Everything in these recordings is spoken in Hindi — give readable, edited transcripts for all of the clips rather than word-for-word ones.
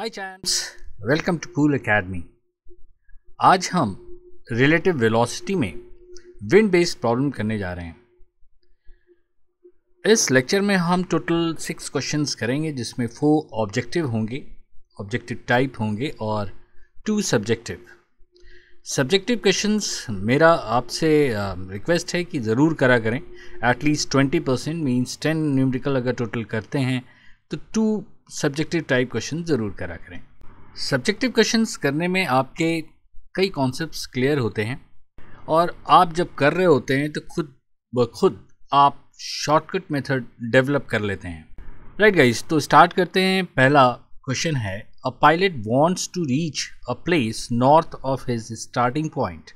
Hi champs, welcome to Cool Academy. आज हम रिलेटिव वेलोसिटी में विंड बेस्ड प्रॉब्लम करने जा रहे हैं। इस लेक्चर में हम टोटल 6 क्वेश्चंस करेंगे, जिसमें 4 ऑब्जेक्टिव होंगे, ऑब्जेक्टिव टाइप होंगे और 2 सब्जेक्टिव। सब्जेक्टिव क्वेश्चंस मेरा आपसे रिक्वेस्ट है कि ज़रूर करा करें। एटलीस्ट 20% मीन्स 10 न्यूमेरिकल अगर टोटल करते हैं तो 2 सब्जेक्टिव टाइप क्वेश्चन ज़रूर करा करें। सब्जेक्टिव क्वेश्चंस करने में आपके कई कॉन्सेप्ट्स क्लियर होते हैं और आप जब कर रहे होते हैं तो खुद ब खुद आप शॉर्टकट मेथड डेवलप कर लेते हैं। राइट गाइस, तो स्टार्ट करते हैं। पहला क्वेश्चन है, a pilot wants to reach a place north of his starting point.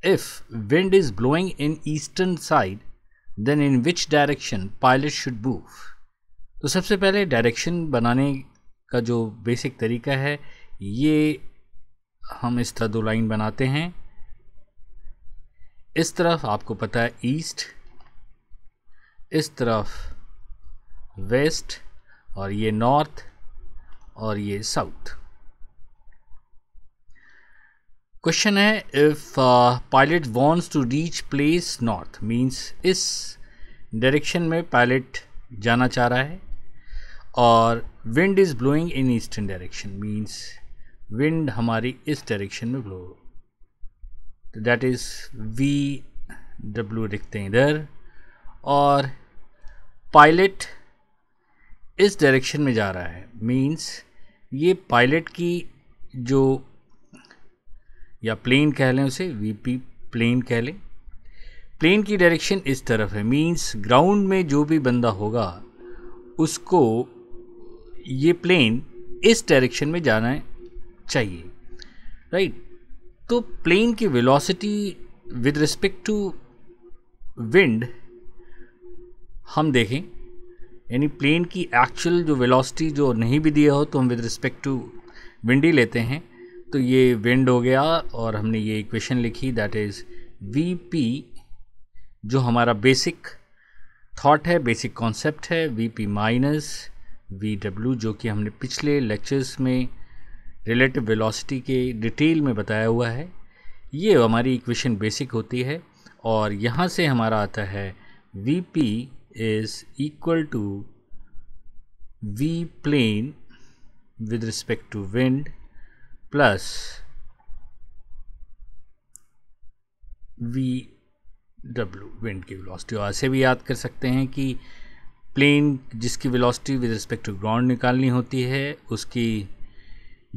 If wind is blowing in eastern side, then in which direction pilot should move. तो सबसे पहले डायरेक्शन बनाने का जो बेसिक तरीका है, ये हम इस तरह 2 लाइन बनाते हैं। इस तरफ आपको पता है ईस्ट, इस तरफ वेस्ट, और ये नॉर्थ और ये साउथ। क्वेश्चन है, if pilot wants to reach place north, means इस डायरेक्शन में पायलट जाना चाह रहा है, और wind is blowing in eastern direction, means wind हमारी इस डायरेक्शन में ब्लो, तो दैट इज वी डब्ल्यू लिखते हैं इधर, और पायलट इस डायरेक्शन में जा रहा है, मींस ये पायलट की जो, या प्लेन कह लें उसे, वीपी प्लेन कह लें, प्लेन की डायरेक्शन इस तरफ है, मींस ग्राउंड में जो भी बंदा होगा उसको ये प्लेन इस डायरेक्शन में जाना चाहिए। राइट, तो प्लेन की velocity with respect to wind हम देखें, यानी प्लेन की एक्चुअल जो वेलोसिटी जो नहीं भी दिया हो तो हम विद रिस्पेक्ट टू विंड ही लेते हैं। तो ये विंड हो गया और हमने ये इक्वेशन लिखी, दैट इज वी पी, जो हमारा बेसिक थॉट है, बेसिक कॉन्सेप्ट है, V P minus V W, जो कि हमने पिछले लेक्चर्स में रिलेटिव वेलोसिटी के डिटेल में बताया हुआ है। ये हमारी इक्वेशन बेसिक होती है, और यहाँ से हमारा आता है V P is equal to V plane with respect to wind plus V W, wind की वेलोसिटी। और ऐसे भी याद कर सकते हैं कि प्लेन जिसकी velocity with respect to ground निकालनी होती है, उसकी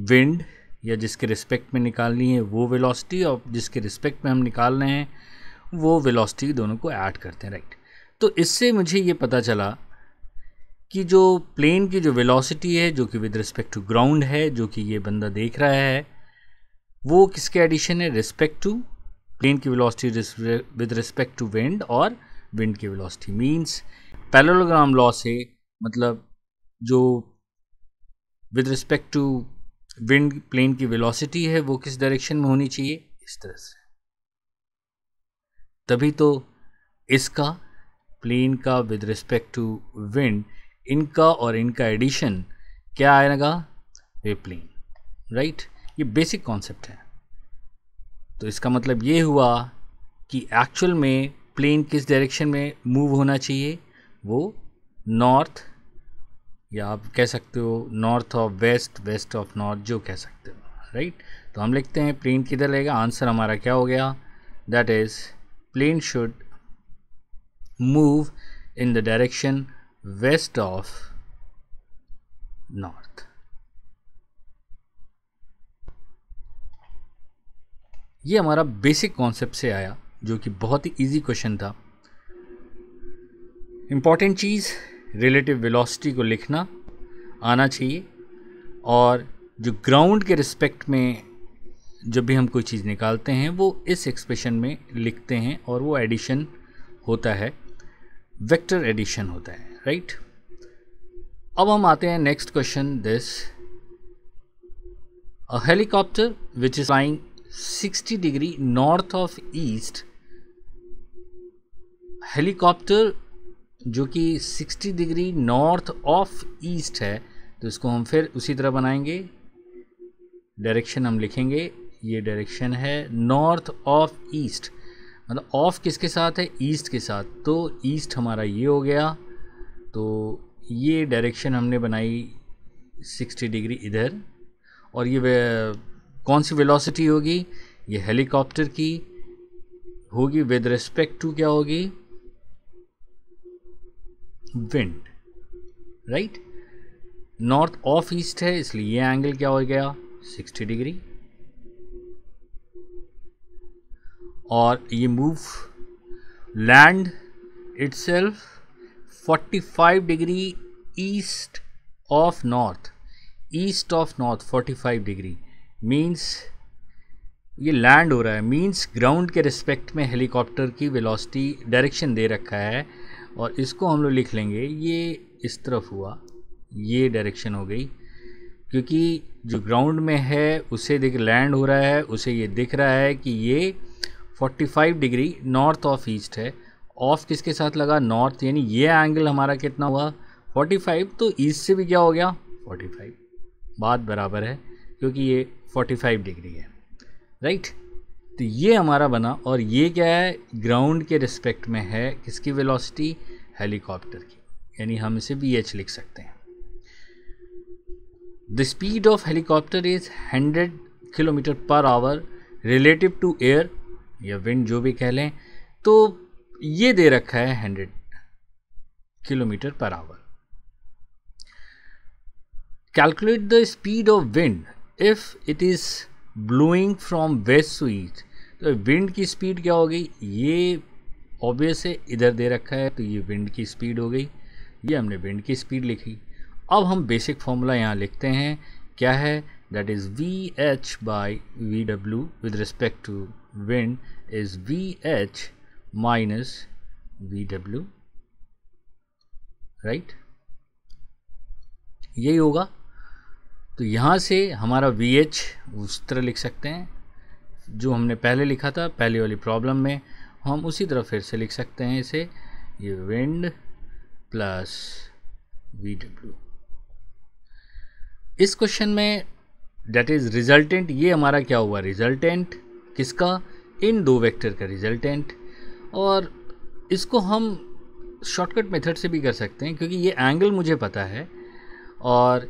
विंड या जिसके रिस्पेक्ट में निकालनी है वो वेलोसिटी, और जिसके रिस्पेक्ट में हम निकाल रहे हैं वो वेलोसिटी, दोनों को ऐड करते हैं। राइट, तो इससे मुझे ये पता चला कि जो प्लेन की जो वेलोसिटी है, जो कि विद रिस्पेक्ट टू ग्राउंड है, जो कि ये बंदा देख रहा है, वो किसके एडिशन है, रिस्पेक्ट टू प्लेन की velocity with respect to wind, और विंड की वेलोसिटी। मींस पैरेललोग्राम लॉ से मतलब जो with respect to wind plane की वेलोसिटी है वो किस डायरेक्शन में होनी चाहिए, इस तरह से। तभी तो इसका प्लेन का विद रिस्पेक्ट टू विंड, इनका और इनका एडिशन क्या आएगा, वे प्लेन। राइट, ये बेसिक कॉन्सेप्ट है। तो इसका मतलब ये हुआ कि एक्चुअल में प्लेन किस डायरेक्शन में मूव होना चाहिए, वो नॉर्थ, या आप कह सकते हो north of west, west of north, जो कह सकते हो। राइट, तो हम लिखते हैं प्लेन किधर रहेगा। आंसर हमारा क्या हो गया, that is plane should move in the direction west of north. ये हमारा बेसिक कॉन्सेप्ट से आया, जो कि बहुत ही इजी क्वेश्चन था। इम्पॉर्टेंट चीज़, रिलेटिव वेलोसिटी को लिखना आना चाहिए, और जो ग्राउंड के रिस्पेक्ट में जब भी हम कोई चीज़ निकालते हैं वो इस एक्सप्रेशन में लिखते हैं, और वो एडिशन होता है, वेक्टर एडिशन होता है। राइट, अब हम आते हैं next question, this, a helicopter which is flying 60 degree north of east. Helicopter जो कि 60 डिग्री नॉर्थ ऑफ ईस्ट है, तो इसको हम फिर उसी तरह बनाएंगे। डायरेक्शन हम लिखेंगे, ये डायरेक्शन है नॉर्थ ऑफ ईस्ट, मतलब ऑफ किसके साथ है, ईस्ट के साथ, तो ईस्ट हमारा ये हो गया। तो ये डायरेक्शन हमने बनाई 60 डिग्री इधर, और ये कौन सी वेलोसिटी होगी, ये हेलीकॉप्टर की होगी विद रिस्पेक्ट टू क्या होगी, wind, right. North of east है इसलिए ये एंगल क्या हो गया 60 डिग्री, और ये move land itself 45 degree east of north, east of north 45 degree means ये लैंड हो रहा है, मीन्स ग्राउंड के रिस्पेक्ट में हेलीकॉप्टर की वेलोसिटी डायरेक्शन दे रखा है, और इसको हम लोग लिख लेंगे ये इस तरफ हुआ, ये डायरेक्शन हो गई, क्योंकि जो ग्राउंड में है उसे देख लैंड हो रहा है, उसे ये दिख रहा है कि ये 45 डिग्री नॉर्थ ऑफ ईस्ट है। ऑफ किसके साथ लगा, नॉर्थ, यानी ये एंगल हमारा कितना हुआ 45, तो ईस्ट से भी क्या हो गया 45, बात बराबर है क्योंकि ये 45 डिग्री है, राइट। तो ये हमारा बना, और ये क्या है ग्राउंड के रिस्पेक्ट में है किसकी वेलोसिटी, हेलीकॉप्टर की, यानी हम इसे VH लिख सकते हैं। The speed of helicopter is 100 kilometre per hour relative to air या विंड जो भी कह लें, तो ये दे रखा है 100 kilometre per hour. Calculate the speed of wind if it is blowing from west to east, तो विंड की स्पीड क्या हो गई, ये ऑब्वियस है इधर दे रखा है, तो ये विंड की स्पीड हो गई, ये हमने विंड की स्पीड लिखी। अब हम बेसिक फॉर्मूला यहाँ लिखते हैं, क्या है, that is VH by VW with respect to wind is VH minus VW, right, यही होगा। तो यहाँ से हमारा VH उस तरह लिख सकते हैं जो हमने पहले लिखा था पहले वाली प्रॉब्लम में, हम उसी तरह फिर से लिख सकते हैं इसे, ये विंड प्लस VW। इस क्वेश्चन में डेट इज रिजल्टेंट, ये हमारा क्या हुआ रिजल्टेंट किसका, इन दो वेक्टर का रिजल्टेंट, और इसको हम शॉर्टकट मेथड से भी कर सकते हैं क्योंकि ये एंगल मुझे पता है, और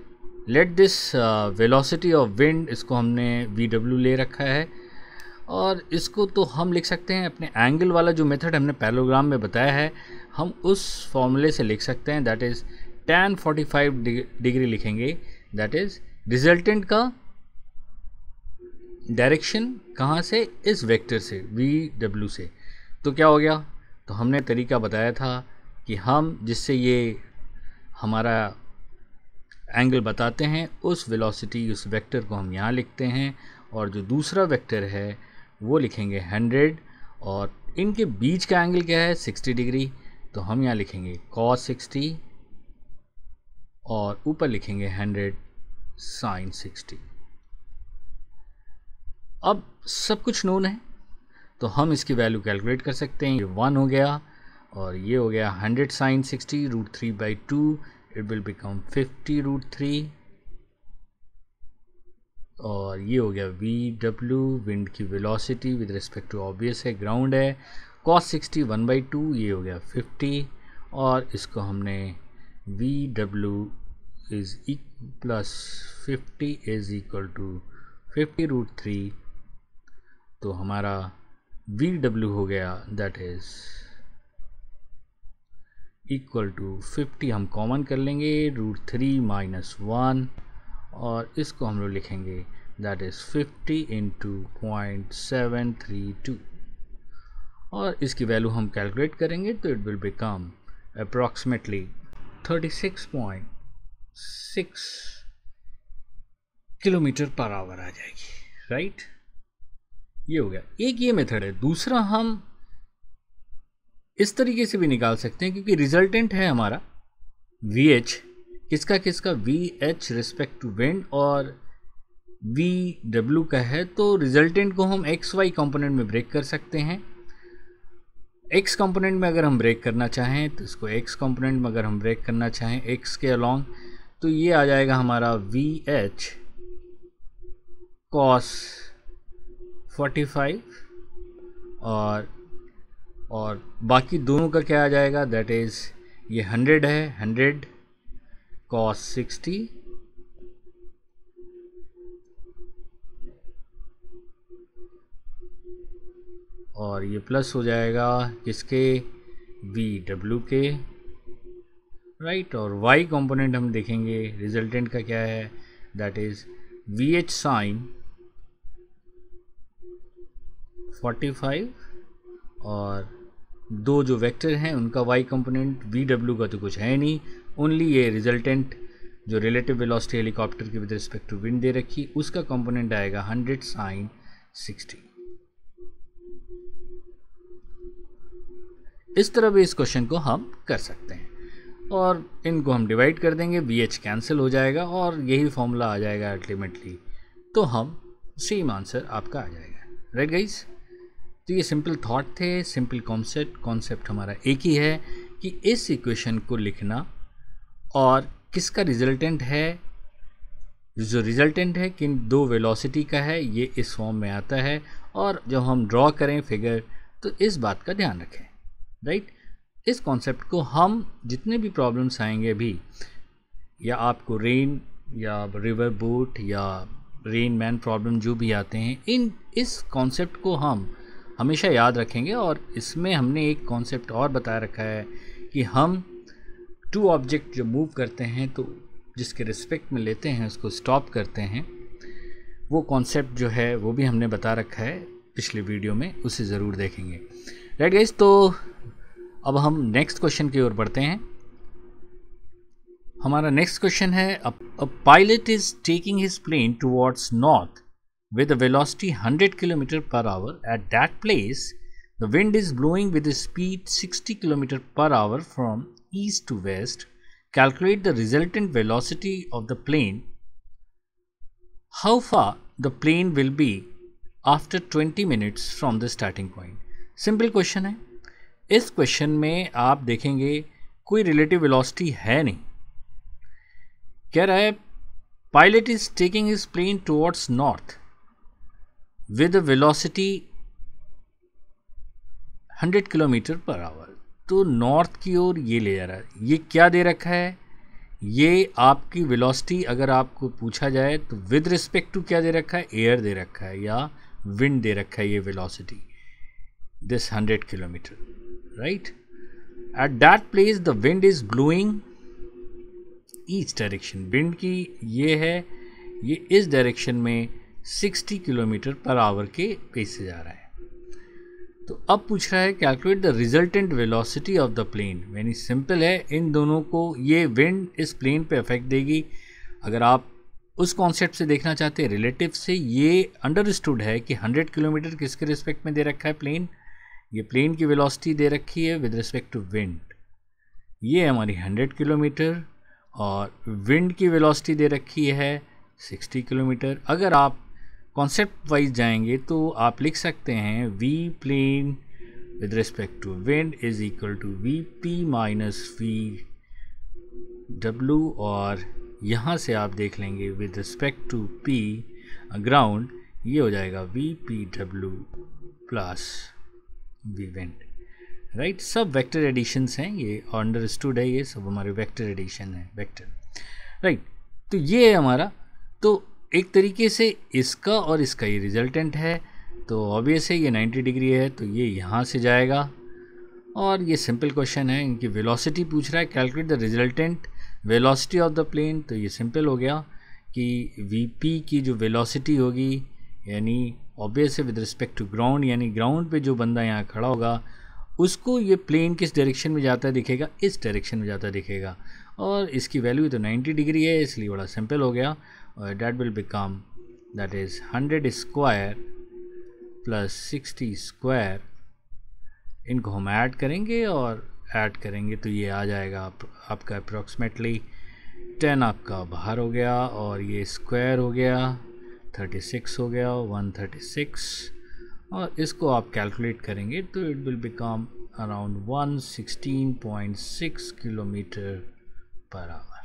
let this velocity of wind, इसको हमने VW ले रखा है, और इसको तो हम लिख सकते हैं अपने एंगल वाला जो मेथड हमने पैरेललोग्राम में बताया है, हम उस फॉर्मूले से लिख सकते हैं, दैट इज़ tan 45 डिग्री लिखेंगे, दैट इज़ रिजल्टेंट का डायरेक्शन कहाँ से, इस वेक्टर से VW से। तो क्या हो गया, तो हमने तरीका बताया था कि हम जिससे ये हमारा एंगल बताते हैं उस वेलोसिटी उस वेक्टर को हम यहाँ लिखते हैं, और जो दूसरा वेक्टर है वो लिखेंगे 100, और इनके बीच का एंगल क्या है 60 डिग्री, तो हम यहाँ लिखेंगे cos 60 और ऊपर लिखेंगे 100 sin 60। अब सब कुछ नोन है तो हम इसकी वैल्यू कैलकुलेट कर सकते हैं, ये 1 हो गया और ये हो गया 100 sin 60 √3/2, इट विल बिकम 50 √3, और ये हो गया VW विंड की velocity with respect to obvious है ग्राउंड है, cos 60 1/2, ये हो गया 50, और इसको हमने VW is plus 50 is equal to 50 √3, तो हमारा VW हो गया दैट इज इक्वल टू 50, हम कॉमन कर लेंगे √3 - 1, और इसको हम लोग लिखेंगे दैट इज़ 50 × 0.732, और इसकी वैल्यू हम कैलकुलेट करेंगे तो it will become approximately 36.6 kilometre per hour आ जाएगी, राइट। ये हो गया, एक ये मेथड है। दूसरा हम इस तरीके से भी निकाल सकते हैं क्योंकि रिजल्टेंट है हमारा VH, किसका VH रिस्पेक्ट टू विंड और VW का है, तो रिजल्टेंट को हम XY कंपोनेंट में ब्रेक कर सकते हैं। X कंपोनेंट में अगर हम ब्रेक करना चाहें तो इसको X कंपोनेंट में अगर हम ब्रेक करना चाहें X के अलॉन्ग, तो ये आ जाएगा हमारा VH cos 45 और बाकी दोनों का क्या आ जाएगा, दैट इज़ ये 100 है, 100 cos 60 और ये प्लस हो जाएगा किसके, VW के, राइट। और y कंपोनेंट हम देखेंगे रिजल्टेंट का क्या है, दैट इज़ VH साइन 45 और दो जो वेक्टर हैं उनका y कंपोनेंट, VW का तो कुछ है नहीं, ओनली ये रिजल्टेंट जो रिलेटिव वेलोसिटी हेलीकॉप्टर की विद रिस्पेक्ट टू विंड दे रखी, उसका कंपोनेंट आएगा 100 साइन 60। इस तरह भी इस क्वेश्चन को हम कर सकते हैं और इनको हम डिवाइड कर देंगे, VH कैंसिल हो जाएगा और यही फॉर्मूला आ जाएगा अल्टीमेटली, तो हम सेम आंसर आपका आ जाएगा, राइट गाइस। तो ये सिंपल थॉट थे, सिंपल कॉन्सेप्ट हमारा एक ही है कि इस इक्वेशन को लिखना और किसका रिजल्टेंट है, जो रिजल्टेंट है किन दो वेलोसिटी का है, ये इस फॉर्म में आता है और जब हम ड्रॉ करें फिगर तो इस बात का ध्यान रखें, राइट। इस कॉन्सेप्ट को हम जितने भी प्रॉब्लम्स आएंगे अभी, या आपको रेन या रिवर बोट या रेन मैन प्रॉब्लम जो भी आते हैं, इस कॉन्सेप्ट को हम हमेशा याद रखेंगे। और इसमें हमने एक कॉन्सेप्ट और बता रखा है कि हम टू ऑब्जेक्ट जो मूव करते हैं तो जिसके रिस्पेक्ट में लेते हैं उसको स्टॉप करते हैं, वो कॉन्सेप्ट जो है वो भी हमने बता रखा है पिछले वीडियो में, उसे ज़रूर देखेंगे, राइट गाइस। तो अब हम नेक्स्ट क्वेश्चन की ओर बढ़ते हैं। हमारा नेक्स्ट क्वेश्चन है, a pilot is taking his plane towards north with a velocity 100 km per hour. At that place, the wind is blowing with a speed 60 km per hour from east to west. Calculate the resultant velocity of the plane. How far the plane will be after 20 minutes from the starting point. Simple question है। इस क्वेश्चन में आप देखेंगे कोई रिलेटिव वेलोसिटी है नहीं, कह रहा है pilot is taking his plane towards north with velocity 100 kilometre per hour. तो नॉर्थ की ओर ये ले जा रहा है। ये क्या दे रखा है, ये आपकी वेलोसिटी अगर आपको पूछा जाए तो विद रिस्पेक्ट टू क्या दे रखा है, एयर दे रखा है या विंड दे रखा है, ये velocity this 100 kilometre, right. At that place the wind is blowing each direction, wind की ये है, ये इस डायरेक्शन में 60 किलोमीटर पर आवर के पेस से जा रहा है। तो अब पूछ रहा है calculate the resultant velocity of the plane. Very simple है, इन दोनों को ये विंड इस प्लेन पे अफेक्ट देगी। अगर आप उस कॉन्सेप्ट से देखना चाहते हैं रिलेटिव से, ये अंडरस्टूड है कि 100 किलोमीटर किसके रिस्पेक्ट में दे रखा है प्लेन, ये प्लेन की वेलोसिटी दे रखी है विद रिस्पेक्ट टू विंड, ये हमारी 100 किलोमीटर और विंड की वेलोसिटी दे रखी है 60 किलोमीटर। अगर आप कॉन्सेप्ट वाइज जाएंगे तो आप लिख सकते हैं v plane with respect to wind is equal to vp minus vw, और यहाँ से आप देख लेंगे with respect to p ground, ये हो जाएगा vpw plus v wind, right. सब वेक्टर एडिशंस हैं, ये अंडरस्टूड है, ये सब हमारे वेक्टर एडिशन है, वेक्टर, राइट। तो ये है हमारा, तो एक तरीके से इसका और इसका ये रिजल्टेंट है, तो ऑब्वियस है ये 90 डिग्री है तो ये यहाँ से जाएगा। और ये सिंपल क्वेश्चन है, इनकी वेलोसिटी पूछ रहा है, calculate the resultant velocity of the plane. तो ये सिंपल हो गया कि वीपी की जो वेलोसिटी होगी, यानी ऑब्वियस है विद रिस्पेक्ट टू ग्राउंड, यानी ग्राउंड पे जो बंदा यहाँ खड़ा होगा उसको ये प्लेन किस डायरेक्शन में जाता दिखेगा, इस डायरेक्शन में जाता दिखेगा, और इसकी वैल्यू तो 90 डिग्री है, इसलिए बड़ा सिंपल हो गया। और that will become, that is 100 square plus 60 square, इनको हम ऐड करेंगे और ऐड करेंगे तो ये आ जाएगा आपका अप्रॉक्सीमेटली 10 आपका बाहर हो गया, और ये स्क्वायर हो गया 36 हो गया 136, और इसको आप कैलकुलेट करेंगे तो it will become around 116.6 kilometre per hour,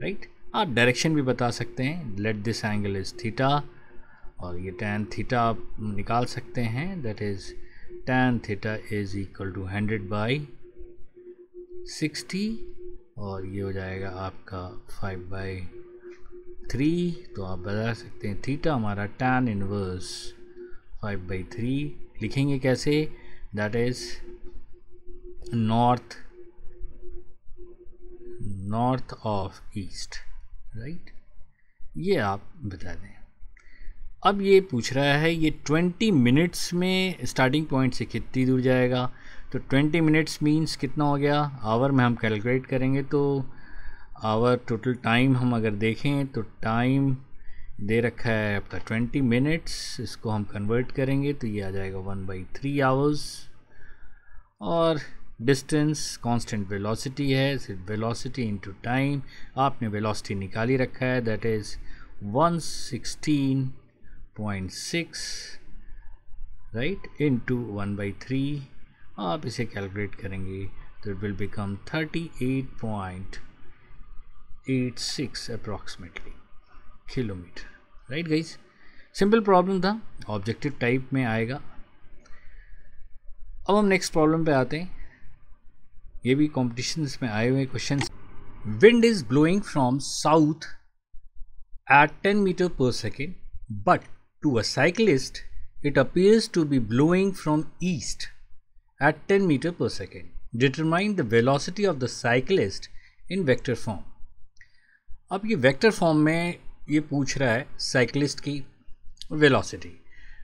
right. आप डायरेक्शन भी बता सकते हैं, let this angle is theta, और ये tan थीटा आप निकाल सकते हैं, that is tan theta is equal to 100/60, और ये हो जाएगा आपका 5/3। तो आप बता सकते हैं थीटा हमारा tan इनवर्स 5/3 लिखेंगे कैसे, that is north of east, right. ये आप बता दें। अब ये पूछ रहा है ये 20 मिनट्स में स्टार्टिंग पॉइंट से कितनी दूर जाएगा, तो 20 मिनट्स मींस कितना हो गया, आवर में हम कैलकुलेट करेंगे तो आवर टोटल टाइम हम अगर देखें तो टाइम दे रखा है आपका 20 मिनट्स, इसको हम कन्वर्ट करेंगे तो ये आ जाएगा 1/3 आवर्स, और डिस्टेंस कांस्टेंट वेलोसिटी है, सिर्फ वेलोसिटी इनटू टाइम, आपने वेलोसिटी निकाली रखा है, दैट इज़ 116.6 राइट इनटू 1/3, आप इसे कैलकुलेट करेंगे तो it will become 38.86 approximately kilometre, right guys. Simple problem था, ऑब्जेक्टिव टाइप में आएगा। अब हम नेक्स्ट प्रॉब्लम पे आते हैं, ये भी कॉम्पिटिशन्स में आए हुए question. Wind is blowing from south at 10 meter per second, but to a cyclist it appears to be blowing from east at 10 meter per second. Determine the velocity of the cyclist in vector form. अब ये वेक्टर फॉर्म में ये पूछ रहा है साइकिलिस्ट की वेलोसिटी,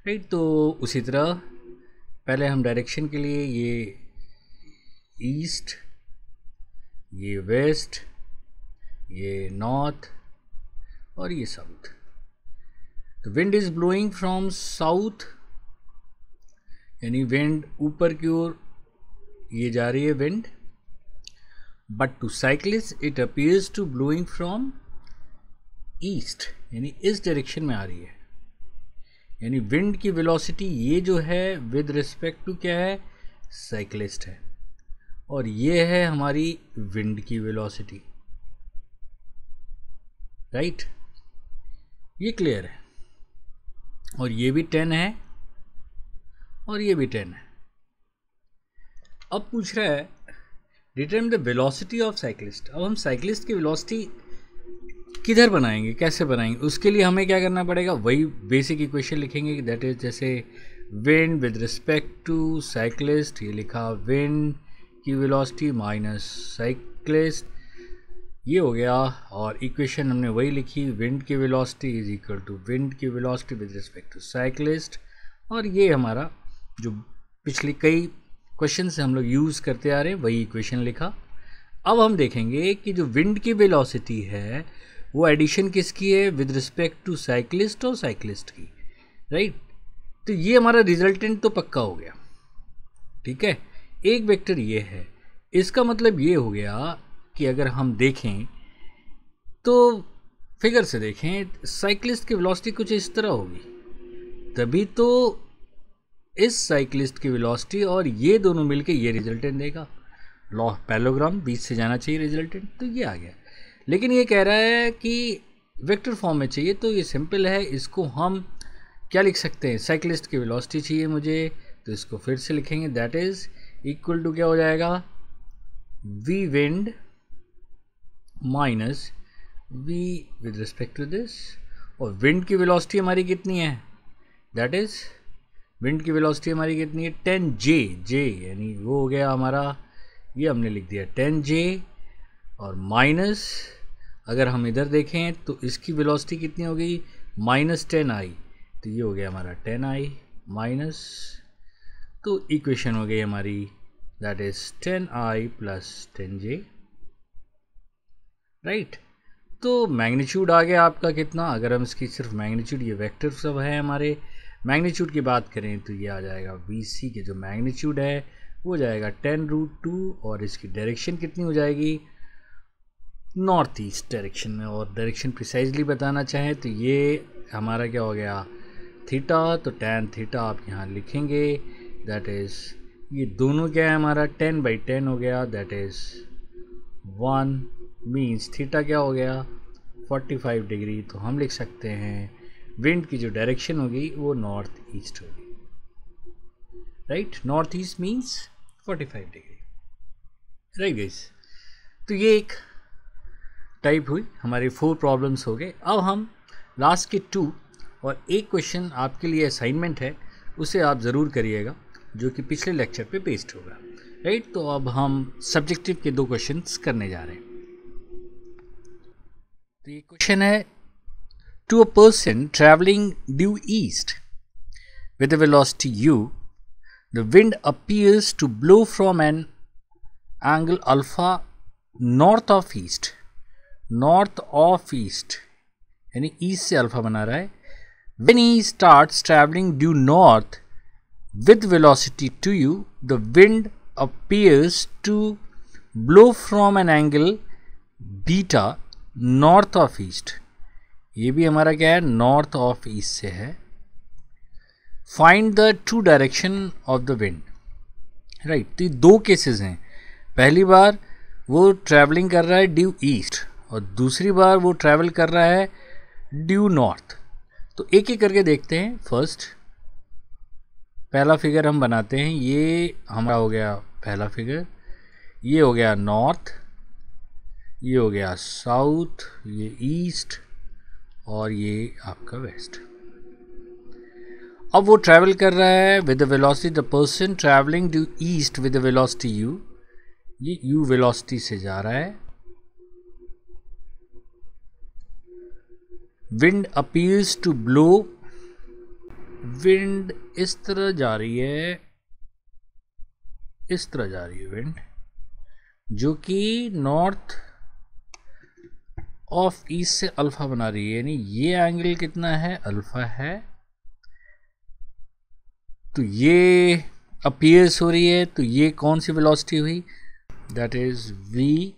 राइट। तो उसी तरह पहले हम डायरेक्शन के लिए ये ईस्ट, ये वेस्ट, ये नॉर्थ और ये साउथ। तो wind is blowing from south, यानी विंड ऊपर की ओर ये जा रही है wind, but to cyclist it appears to blowing from east, यानी इस डायरेक्शन में आ रही है। यानी विंड की वेलोसिटी ये जो है विद रिस्पेक्ट टू क्या है, साइकिलिस्ट है, और ये है हमारी विंड की वेलोसिटी, राइट। ये क्लियर है, और ये भी 10 है और ये भी 10 है। अब पूछ रहा है determine the velocity of cyclist. अब हम साइकिलिस्ट की वेलोसिटी किधर बनाएंगे, कैसे बनाएंगे, उसके लिए हमें क्या करना पड़ेगा, वही बेसिक इक्वेशन लिखेंगे, दैट इज जैसे wind with respect to cyclist, ये लिखा विंड की वेलोसिटी माइनस साइकिलिस्ट, ये हो गया, और इक्वेशन हमने वही लिखी, विंड की velocity is equal to wind की velocity with respect to cyclist, और ये हमारा जो पिछली कई क्वेश्चन से हम लोग यूज़ करते आ रहे हैं वही इक्वेशन लिखा। अब हम देखेंगे कि जो विंड की वेलोसिटी है वो एडिशन किसकी है, विद रिस्पेक्ट टू साइकिलिस्ट और साइकिलिस्ट की, राइट। तो ये हमारा रिजल्टेंट तो पक्का हो गया, ठीक है। एक वेक्टर ये है, इसका मतलब ये हो गया कि अगर हम देखें तो फिगर से देखें, साइकिलिस्ट की वेलोसिटी कुछ इस तरह होगी, तभी तो इस साइकिलिस्ट की वेलोसिटी और ये दोनों मिलके ये रिजल्टेंट देगा। लॉ पैरेललोग्राम बीच से जाना चाहिए रिजल्टेंट, तो ये आ गया। लेकिन ये कह रहा है कि वेक्टर फॉर्म में चाहिए, तो ये सिंपल है, इसको हम क्या लिख सकते हैं, साइकिलिस्ट की वेलोसिटी चाहिए मुझे, तो इसको फिर से लिखेंगे, दैट इज इक्वल टू क्या हो जाएगा, V wind minus V with respect to this, और विंड की वेलोसिटी हमारी कितनी है, दैट इज विंड की वेलोसिटी हमारी कितनी है 10J, यानी वो हो गया हमारा, ये हमने लिख दिया 10J, और माइनस अगर हम इधर देखें तो इसकी वेलोसिटी कितनी हो गई -10I, तो ये हो गया हमारा 10I माइनस, तो इक्वेशन हो गई हमारी that is 10I plus 10J, right. तो मैग्नीट्यूड आ गया आपका कितना, अगर हम इसकी सिर्फ मैग्नीट्यूड, ये वेक्टर सब है हमारे, मैग्नीट्यूड की बात करें तो ये आ जाएगा VC के जो मैग्नीट्यूड है वो हो जाएगा 10√2, और इसकी डायरेक्शन कितनी हो जाएगी, नॉर्थ ईस्ट डायरेक्शन में। और डायरेक्शन प्रिसाइजली बताना चाहें तो ये हमारा क्या हो गया थीटा, तो tan थीटा आप यहाँ लिखेंगे, दैट इज़ ये दोनों क्या है हमारा 10/10 हो गया, दैट इज़ 1 मीन्स थीटा क्या हो गया 45 डिग्री। तो हम लिख सकते हैं विंड की जो डायरेक्शन होगी वो नॉर्थ ईस्ट होगी, right. North east means 45 degree, right guys. तो ये एक टाइप हुई, हमारी 4 प्रॉब्लम्स हो गए। अब हम लास्ट के 2 और एक क्वेश्चन आपके लिए असाइनमेंट है, उसे आप ज़रूर करिएगा, जो कि पिछले लेक्चर पे बेस्ड होगा, राइट। तो अब हम सब्जेक्टिव के 2 क्वेश्चंस करने जा रहे हैं। तो ये क्वेश्चन है, to a person travelling due east with a velocity u, the wind appears to blow from an angle alpha north of east यानी ईस्ट से अल्फा बना रहा है। When he starts traveling due north with velocity 2u, the wind appears to blow from an angle beta north of east। ये भी हमारा क्या है, नॉर्थ ऑफ ईस्ट से है। Find the true direction of the wind, right. तो ये 2 केसेस हैं, पहली बार वो ट्रैवलिंग कर रहा है ड्यू ईस्ट और दूसरी बार वो ट्रैवल कर रहा है ड्यू नॉर्थ। तो एक एक करके देखते हैं। फर्स्ट पहला फिगर हम बनाते हैं, ये हमारा हो गया पहला फिगर, ये हो गया नॉर्थ, ये हो गया साउथ, ये ईस्ट और ये आपका वेस्ट। अब वो ट्रैवल कर रहा है with the velocity, the person travelling due east with the velocity u, ये u वेलोसिटी से जा रहा है। Wind appears to blow, wind इस तरह जा रही है, इस तरह जा रही है विंड, जो कि नॉर्थ ऑफ ईस्ट से अल्फा बना रही है, यानी ये एंगल कितना है, अल्फा है। तो ये अपीयर्स हो रही है, तो ये कौन सी वेलोसिटी हुई, that is v,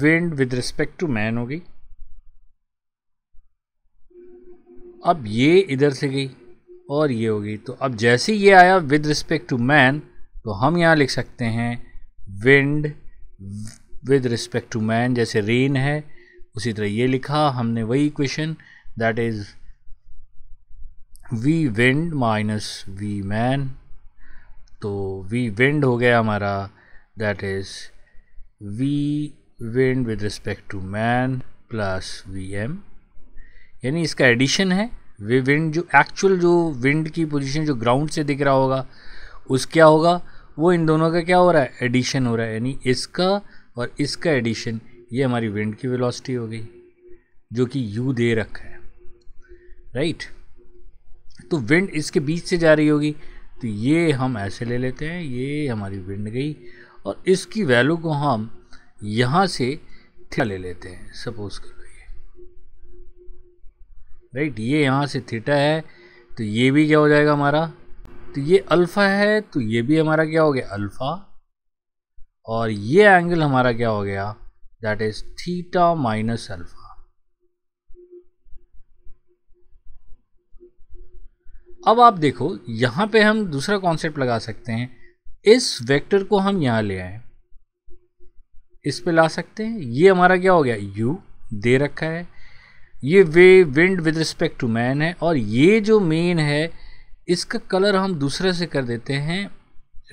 wind with respect to man हो गई। अब ये इधर से गई और ये हो गई, तो अब जैसे ये आया विद रिस्पेक्ट टू मैन, तो हम यहाँ लिख सकते हैं wind with respect to man, जैसे रेन है उसी तरह ये लिखा हमने, वही equation, that is v wind minus v man. तो v विंड हो गया हमारा, that is v wind with respect to man plus vm, यानी इसका एडिशन है। वे विंड जो एक्चुअल जो विंड की पोजीशन जो ग्राउंड से दिख रहा होगा उस क्या होगा, वो इन दोनों का क्या हो रहा है, एडिशन हो रहा है, यानी इसका और इसका एडिशन, ये हमारी विंड की वेलोसिटी हो गई, जो कि u दे रखा है, राइट। तो विंड इसके बीच से जा रही होगी, तो ये हम ऐसे ले लेते हैं, ये हमारी विंड गई और इसकी वैल्यू को हम यहाँ से थीटा ले लेते हैं, सपोज करो ये, राइट। ये यहाँ से थीटा है, तो ये भी क्या हो जाएगा हमारा, तो ये अल्फ़ा है, तो ये भी हमारा क्या हो गया, अल्फ़ा, और ये एंगल हमारा क्या हो गया, that is theta minus alpha. अब आप देखो यहाँ पे हम दूसरा कॉन्सेप्ट लगा सकते हैं, इस वेक्टर को हम यहाँ ले आए, इस पे ला सकते हैं, ये हमारा क्या हो गया, u दे रखा है, ये v wind with respect to man है, और ये जो मेन है इसका कलर हम दूसरे से कर देते हैं,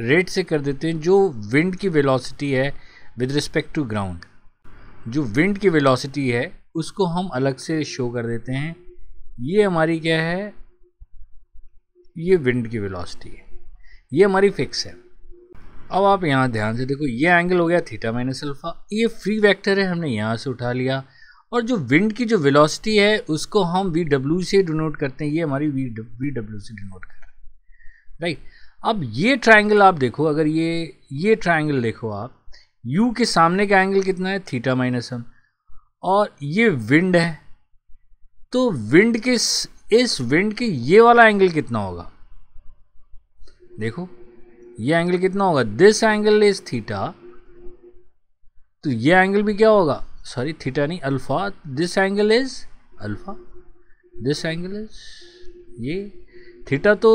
रेड से कर देते हैं, जो विंड की वेलोसिटी है विद रिस्पेक्ट टू ग्राउंड, जो विंड की वेलोसिटी है उसको हम अलग से शो कर देते हैं। ये हमारी क्या है, ये विंड की वेलोसिटी है, ये हमारी फिक्स है। अब आप यहाँ ध्यान से देखो, ये एंगल हो गया थीटा माइनस अल्फा, ये फ्री वेक्टर है, हमने यहाँ से उठा लिया, और जो विंड की जो वेलोसिटी है उसको हम वी डब्ल्यू से डिनोट करते हैं, ये हमारी वी डब्ल्यू से डिनोट कर रहे हैं, राइट। अब ये ट्रायंगल आप देखो, अगर ये ट्रायंगल देखो आप, u के सामने का एंगल कितना है, थीटा माइनस m, और ये विंड है, तो विंड के इस विंड के ये वाला एंगल कितना होगा, देखो ये एंगल कितना होगा, दिस एंगल इज थीटा, तो ये एंगल भी क्या होगा, सॉरी थीटा नहीं alpha, this angle is alpha, this angle is ये थीटा। तो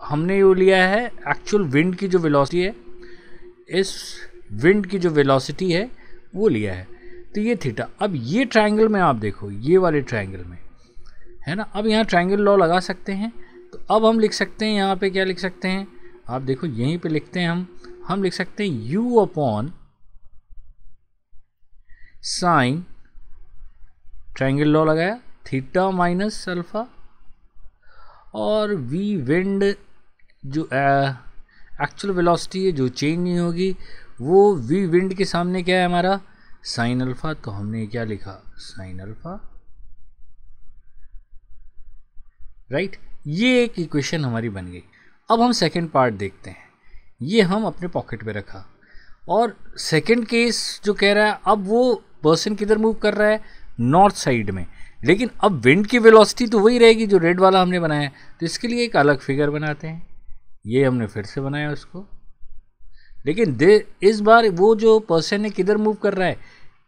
हमने ये लिया है एक्चुअल विंड की जो वेलोसिटी है, इस विंड की जो वेलोसिटी है वो लिया है, तो ये थीटा। अब ये ट्रायंगल में आप देखो, ये वाले ट्रायंगल में है ना, अब यहाँ ट्रायंगल लॉ लगा सकते हैं। तो अब हम लिख सकते हैं यहाँ पे, क्या लिख सकते हैं आप देखो, यहीं पे लिखते हैं हम लिख सकते हैं u upon sine, triangle law लगाया, थीटा माइनस अल्फा, और v विंड जो एक्चुअल वेलोसिटी है जो चेंज नहीं होगी, वो v विंड के सामने क्या है हमारा, साइन अल्फा। तो हमने क्या लिखा, साइन अल्फा, राइट। ये एक इक्वेशन हमारी बन गई। अब हम सेकंड पार्ट देखते हैं, ये हम अपने पॉकेट में रखा, और सेकंड केस जो कह रहा है, अब वो पर्सन किधर मूव कर रहा है, नॉर्थ साइड में, लेकिन अब विंड की वेलोसिटी तो वही रहेगी जो रेड वाला हमने बनाया है। तो इसके लिए एक अलग फिगर बनाते हैं, ये हमने फिर से बनाया उसको, लेकिन इस बार वो जो पर्सन है किधर मूव कर रहा है,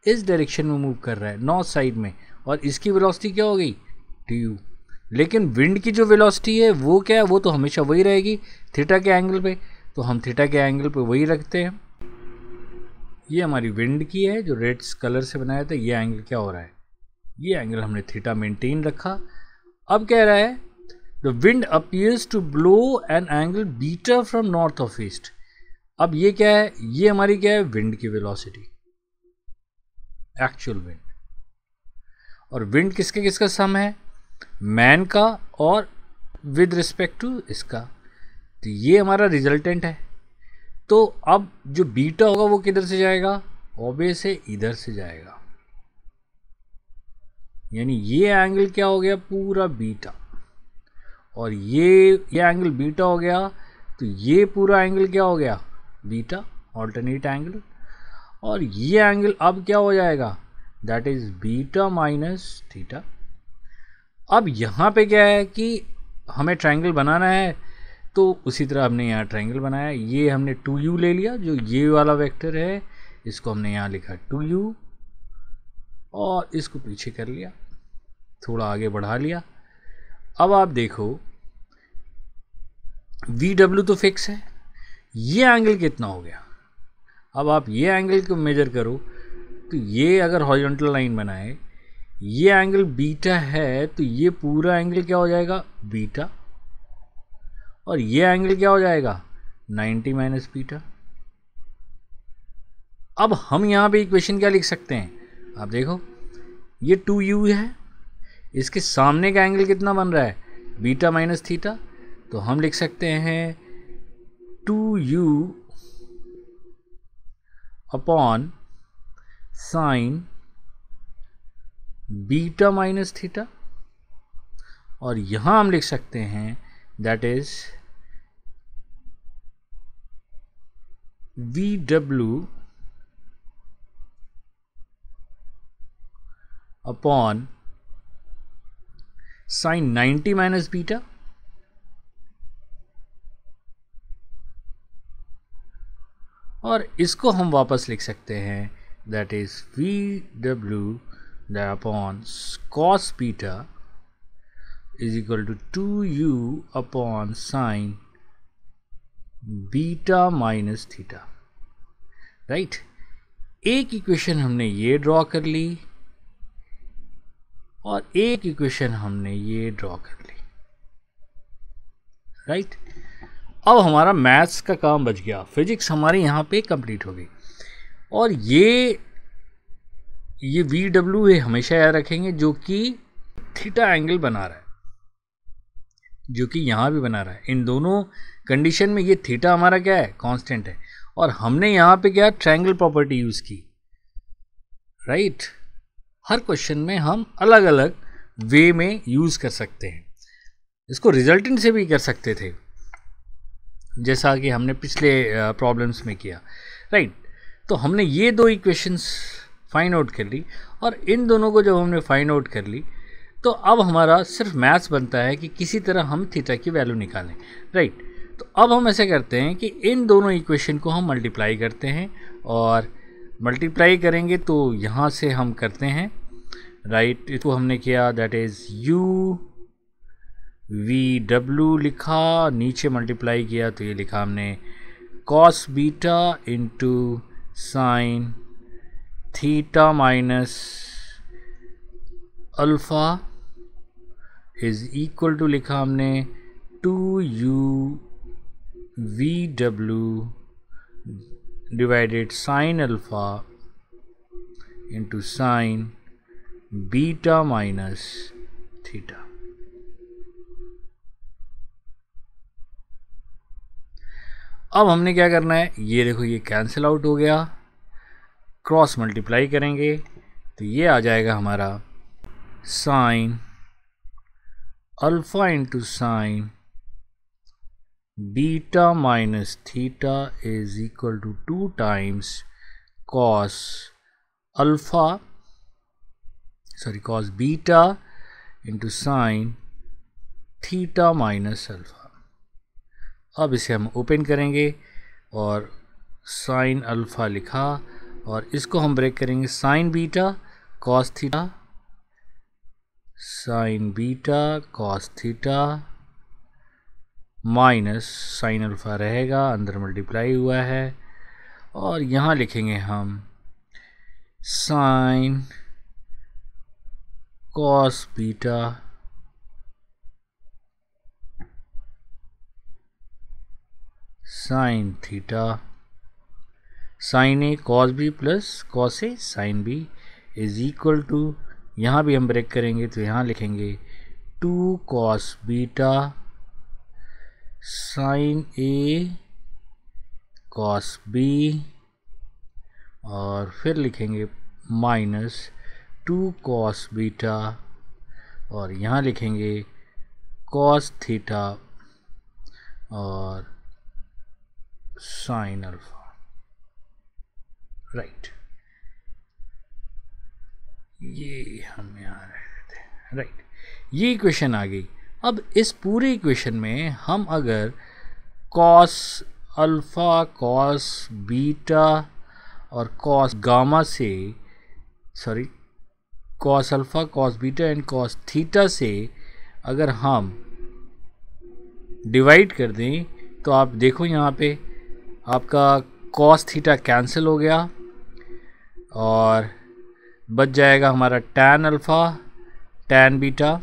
इस डायरेक्शन में मूव कर रहा है, नॉर्थ साइड में, और इसकी वेलोसिटी क्या हो गई, टी। लेकिन विंड की जो वेलोसिटी है वो क्या है, वो तो हमेशा वही रहेगी थीटा के एंगल पे, तो हम थीटा के एंगल पे वही रखते हैं। ये हमारी विंड की है जो रेड कलर से बनाया था, ये एंगल क्या हो रहा है, ये एंगल हमने थीटा मेंटेन रखा। अब कह रहा है the wind appears to blow an angle beta from north of east. अब ये क्या है, ये हमारी क्या है, विंड की वेलोसिटी, एक्चुअल विंड। और विंड किसके किसका सम है, मैन का और विद रिस्पेक्ट टू इसका। तो ये हमारा रिजल्टेंट है। तो अब जो बीटा होगा वो किधर से जाएगा, ऑब्वियस है इधर से जाएगा, यानी ये एंगल क्या हो गया, पूरा बीटा, और ये एंगल बीटा हो गया, तो ये पूरा एंगल क्या हो गया, बीटा, ऑल्टरनेट एंगल। और ये एंगल अब क्या हो जाएगा, that is beta minus theta. अब यहाँ पे क्या है कि हमें ट्रायंगल बनाना है, तो उसी तरह हमने यहाँ ट्रायंगल बनाया, ये हमने 2u ले लिया, जो ये वाला वेक्टर है इसको हमने यहाँ लिखा 2u, और इसको पीछे कर लिया, थोड़ा आगे बढ़ा लिया। अब आप देखो VW तो फिक्स है, ये एंगल कितना हो गया। अब आप ये एंगल को मेजर करो, तो ये अगर हॉरिजॉन्टल लाइन बनाए, ये एंगल बीटा है, तो ये पूरा एंगल क्या हो जाएगा, बीटा, और ये एंगल क्या हो जाएगा, 90 माइनस बीटा। अब हम यहाँ पे इक्वेशन क्या लिख सकते हैं, आप देखो ये 2u है, इसके सामने का एंगल कितना बन रहा है, बीटा माइनस थीटा। तो हम लिख सकते हैं 2u upon sine beta minus theta, और यहां हम लिख सकते हैं that is VW upon sine 90 minus beta, और इसको हम वापस लिख सकते हैं that is VW upon cos beta is equal to 2u upon sine beta minus theta, right. एक इक्वेशन हमने ये ड्रॉ कर ली, और एक इक्वेशन हमने ये ड्रॉ कर ली, राइट। अब हमारा मैथ्स का काम बच गया, फिजिक्स हमारी यहाँ पे कंप्लीट हो गई। और ये VW है, हमेशा याद रखेंगे, जो कि थीटा एंगल बना रहा है, जो कि यहाँ भी बना रहा है। इन दोनों कंडीशन में ये थीटा हमारा क्या है, कांस्टेंट है, और हमने यहाँ पे क्या ट्रायंगल प्रॉपर्टी यूज़ की, राइट। हर क्वेश्चन में हम अलग अलग वे में यूज़ कर सकते हैं, इसको रिजल्टेंट से भी कर सकते थे, जैसा कि हमने पिछले प्रॉब्लम्स में किया, राइट। तो हमने ये दो इक्वेशंस फाइंड आउट कर ली, और इन दोनों को जब हमने फाइंड आउट कर ली, तो अब हमारा सिर्फ मैथ्स बनता है कि किसी तरह हम थीटा की वैल्यू निकालें, राइट। तो अब हम ऐसे करते हैं कि इन दोनों इक्वेशन को हम मल्टीप्लाई करते हैं, और मल्टीप्लाई करेंगे तो यहाँ से हम करते हैं, राइट। इसको हमने किया दैट इज़ VW लिखा, नीचे मल्टीप्लाई किया तो ये लिखा हमने cos beta into sine theta minus alpha is equal to लिखा हमने 2u VW divided sine alpha into sine beta minus theta. अब हमने क्या करना है, ये देखो ये कैंसिल आउट हो गया, क्रॉस मल्टीप्लाई करेंगे तो ये आ जाएगा हमारा sine alpha into sine beta minus theta is equal to 2 times cos alpha cos beta into sine theta minus alpha. अब इसे हम ओपन करेंगे और साइन अल्फ़ा लिखा और इसको हम ब्रेक करेंगे, sine beta cos theta, sine beta cos theta minus sine alpha रहेगा, अंदर मल्टीप्लाई हुआ है, और यहाँ लिखेंगे हम sine cos beta sine theta, sine A cos B plus cos A sine B is equal to, यहाँ भी हम ब्रेक करेंगे तो यहाँ लिखेंगे 2 cos beta sine A cos B, और फिर लिखेंगे माइनस 2 कॉस बीटा, और यहाँ लिखेंगे कॉस थीटा और साइन अल्फ़ा। राइट, ये हम यहाँ रख देते हैं। राइट, ये इक्वेशन आ गई। अब इस पूरे इक्वेशन में हम अगर कॉस अल्फ़ा कॉस बीटा और कॉस गामा से cos alpha cos beta and cos theta से अगर हम डिवाइड कर दें तो आप देखो यहाँ पे आपका कॉस थीटा कैंसिल हो गया और बच जाएगा हमारा tan alpha tan beta,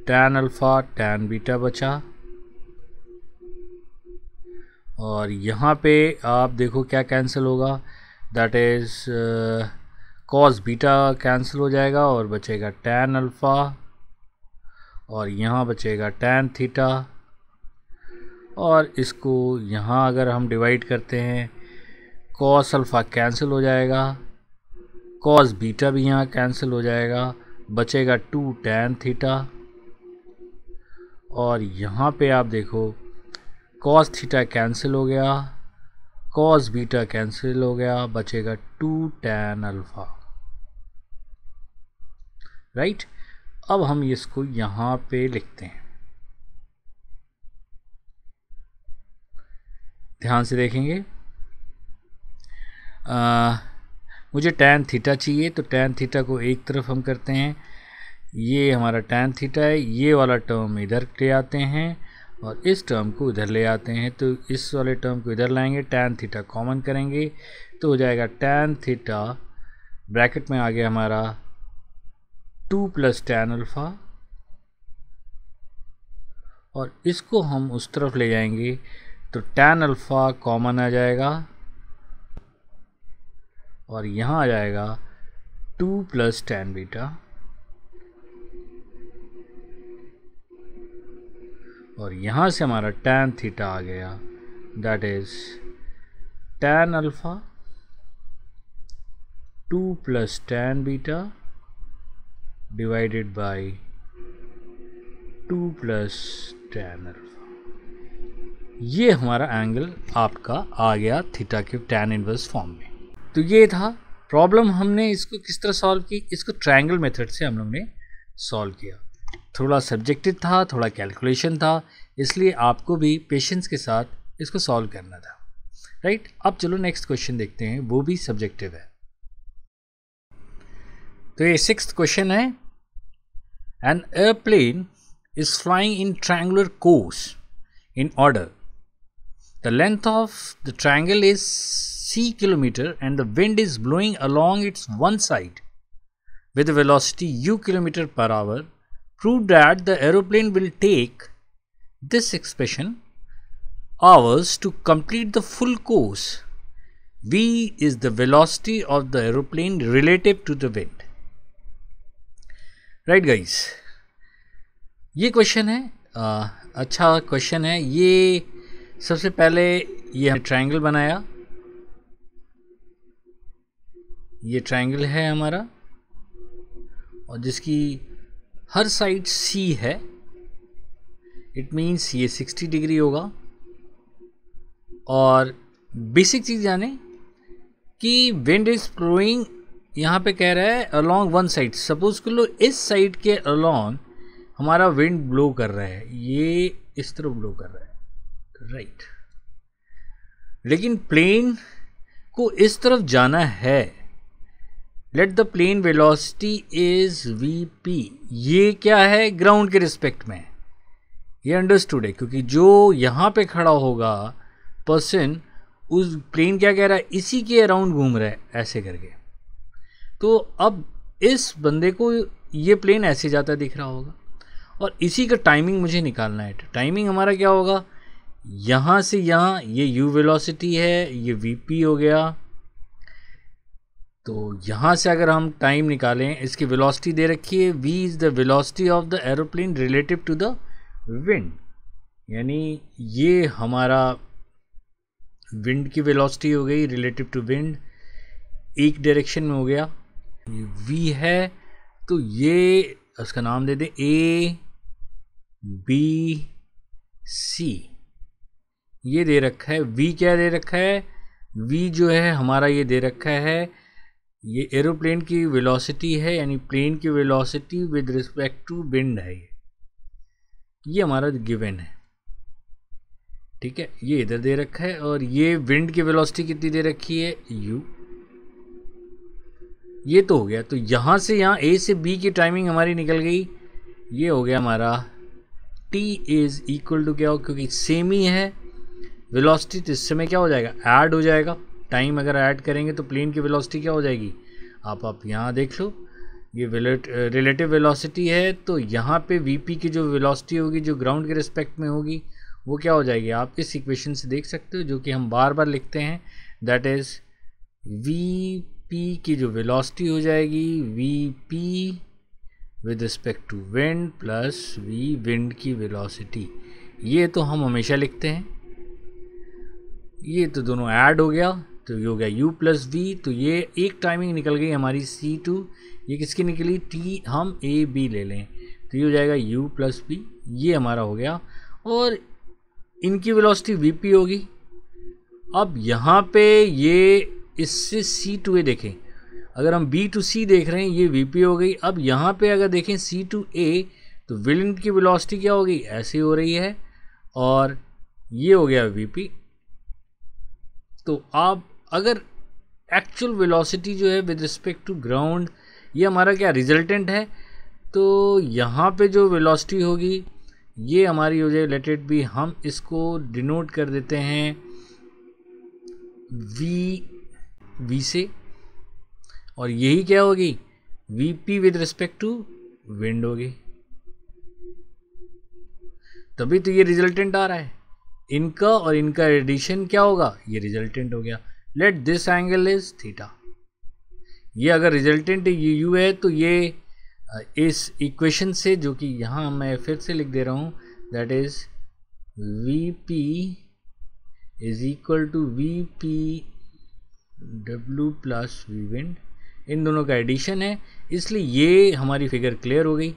tan alpha tan beta बचा, और यहाँ पे आप देखो क्या कैंसिल होगा, that is cos beta cancel हो जाएगा और बचेगा टैन अल्फ़ा, और यहाँ बचेगा टैन थीटा, और इसको यहाँ अगर हम डिवाइड करते हैं कॉस अल्फ़ा कैंसिल हो जाएगा, कॉस बीटा भी यहाँ कैंसिल हो जाएगा, बचेगा 2 टैन थीटा, और यहाँ पे आप देखो कॉस थीटा कैंसिल हो गया, कॉस बीटा कैंसिल हो गया, बचेगा 2 टैन अल्फ़ा। राइट, अब हम इसको यहाँ पे लिखते हैं, ध्यान से देखेंगे। मुझे टैन थीटा चाहिए तो टैन थीटा को एक तरफ हम करते हैं, ये हमारा टैन थीटा है, ये वाला टर्म इधर ले आते हैं और इस टर्म को इधर ले आते हैं, तो इस वाले टर्म को इधर लाएंगे, टैन थीटा कॉमन करेंगे तो हो जाएगा टैन थीटा, ब्रैकेट में आ गया हमारा 2 प्लस टैन अल्फ़ा, और इसको हम उस तरफ ले जाएंगे तो टैन अल्फ़ा कॉमन आ जाएगा और यहाँ आ जाएगा 2 प्लस टैन बीटा, और यहाँ से हमारा टैन थीटा आ गया, that is tan alpha 2 plus tan beta divided by 2 plus tan alpha. ये हमारा एंगल आपका आ गया थीटा के टैन इनवर्स फॉर्म में। तो ये था प्रॉब्लम, हमने इसको किस तरह सॉल्व की, इसको ट्रायंगल मेथड से हम लोग ने सॉल्व किया। थोड़ा सब्जेक्टिव था, थोड़ा कैलकुलेशन था, इसलिए आपको भी पेशेंस के साथ इसको सॉल्व करना था। राइट, अब चलो नेक्स्ट क्वेश्चन देखते हैं, वो भी सब्जेक्टिव है। तो ये 6th क्वेश्चन है, an airplane is flying in triangular course in order. The length of the triangle is c kilometer and the wind is blowing along its one side with a velocity u kilometer per hour, prove that the aeroplane will take this expression hours to complete the full course. V is the velocity of the aeroplane relative to the wind. Right guys, ये क्वेश्चन है, अच्छा क्वेश्चन है ये। सबसे पहले ये हमने ट्रायंगल बनाया, ये ट्रायंगल है हमारा और जिसकी हर साइड C है। इट मीन्स ये 60 डिग्री होगा। और बेसिक चीज़ जाने कि विंड इज ब्लोइंग, यहाँ पे कह रहा है अलोंग वन साइड। सपोज कर लो इस साइड के अलोंग हमारा विंड ब्लो कर रहा है, ये इस तरफ ब्लो कर रहा है, राइट। लेकिन प्लेन को इस तरफ जाना है। Let the plane velocity is V P. ये क्या है, ग्राउंड के रिस्पेक्ट में। ये अंडरस्टूड है क्योंकि जो यहाँ पे खड़ा होगा पर्सन, उस प्लेन क्या कह रहा है, इसी के अराउंड घूम रहा है ऐसे करके। तो अब इस बंदे को ये प्लेन ऐसे जाता दिख रहा होगा और इसी का टाइमिंग मुझे निकालना है। टाइमिंग हमारा क्या होगा, यहाँ से यहाँ ये u वेलोसिटी है, ये vp हो गया। तो यहाँ से अगर हम टाइम निकालें, इसकी वेलोसिटी दे रखी है, v is the velocity of the aeroplane relative to the wind. यानी ये हमारा विंड की वेलोसिटी हो गई रिलेटिव टू विंड, एक डायरेक्शन में हो गया। ये v है तो ये उसका नाम दे दे a b c। ये दे रखा है v, क्या दे रखा है, v जो है हमारा ये दे रखा है, ये एरोप्लेन की वेलोसिटी है, यानी प्लेन की velocity with respect to wind है। ये हमारा गिवन है, ठीक है। ये इधर दे रखा है और ये विंड की वेलोसिटी कितनी दे रखी है, u। ये तो हो गया। तो यहाँ से यहाँ a से b की टाइमिंग हमारी निकल गई। ये हो गया हमारा t इज इक्वल टू क्या हो, क्योंकि सेम ही है वेलोसिटी, तो इस समय क्या हो जाएगा, ऐड हो जाएगा। टाइम अगर ऐड करेंगे तो प्लेन की वेलोसिटी क्या हो जाएगी, आप यहाँ देख लो। ये रिलेटिव वेलोसिटी है तो यहाँ पे वीपी की जो वेलोसिटी होगी, जो ग्राउंड के रिस्पेक्ट में होगी, वो क्या हो जाएगी, आप इस इक्वेशन से देख सकते हो, जो कि हम बार बार लिखते हैं। दैट इज़ वीपी की जो वेलोसिटी हो जाएगी, V P with respect to wind plus V wind की वेलोसिटी। ये तो हम हमेशा लिखते हैं। ये तो दोनों ऐड हो गया तो ये हो गया u प्लस वी। तो ये एक टाइमिंग निकल गई हमारी c2। ये किसकी निकली, t, हम a b ले लें तो ये हो जाएगा u प्लस b। ये हमारा हो गया और इनकी वेलोसिटी vp होगी। अब यहाँ पे ये इससे c to a देखें, अगर हम b to c देख रहे हैं, ये vp हो गई। अब यहाँ पे अगर देखें c to a तो विंड की वेलोसिटी क्या होगी, ऐसे हो रही है और ये हो गया vp। तो आप अगर एक्चुअल वेलोसिटी जो है विद रिस्पेक्ट टू ग्राउंड, ये हमारा क्या रिजल्टेंट है, तो यहाँ पे जो वेलोसिटी होगी ये हमारी हो जाए, लेट इट बी, हम इसको डिनोट कर देते हैं v से, और यही क्या होगी, vp with respect to wind होगी। तभी तो ये रिजल्टेंट आ रहा है। इनका और इनका एडिशन क्या होगा, ये रिजल्टेंट हो गया। Late this angle is theta. ये अगर रिजल्टेंट ये u है तो ये इस इक्वेशन से, जो कि यहाँ मैं फिर से लिख दे रहा हूँ, that is vp is equal to vp w plus v wind. इन दोनों का एडिशन है, इसलिए ये हमारी फिगर क्लियर हो गई।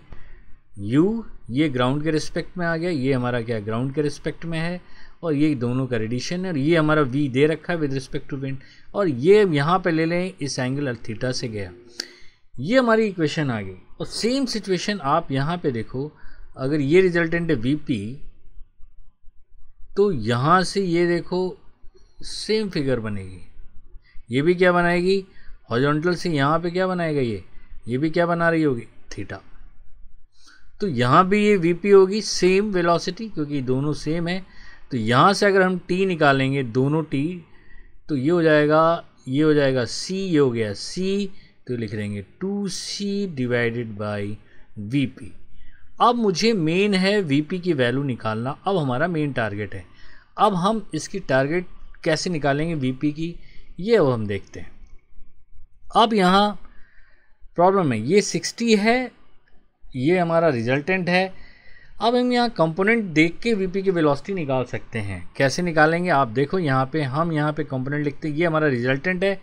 u ये ग्राउंड के रिस्पेक्ट में आ गया, ये हमारा क्या ग्राउंड के रिस्पेक्ट में है, और ये दोनों का एडिशन है। और ये हमारा v दे रखा है विद रिस्पेक्ट टू विंड, और ये यहाँ पे ले लें, इस एंगल थीटा से गया। ये हमारी इक्वेशन आ गई। और सेम सिचुएशन आप यहाँ पे देखो, अगर ये रिजल्टेंट है vp, तो यहाँ से ये देखो सेम फिगर बनेगी। ये भी क्या बनाएगी, हॉरिजॉन्टल से यहाँ पे क्या बनाएगा, ये भी क्या बना रही होगी, थीटा। तो यहाँ भी ये vp होगी सेम वेलोसिटी, क्योंकि दोनों सेम है। तो यहाँ से अगर हम t निकालेंगे, दोनों t, तो ये हो जाएगा c, ये हो गया c, तो लिख देंगे 2c डिवाइडेड बाई vp। अब मुझे मेन है vp की वैल्यू निकालना, अब हमारा मेन टारगेट है। अब हम इसकी टारगेट कैसे निकालेंगे vp की, ये अब हम देखते हैं। अब यहाँ प्रॉब्लम है, ये 60 है, ये हमारा रिजल्टेंट है। अब हम यहाँ कंपोनेंट देख के वीपी की वेलोसिटी निकाल सकते हैं। कैसे निकालेंगे आप देखो, यहाँ पे हम यहाँ पे कंपोनेंट लिखते हैं, ये हमारा रिजल्टेंट है,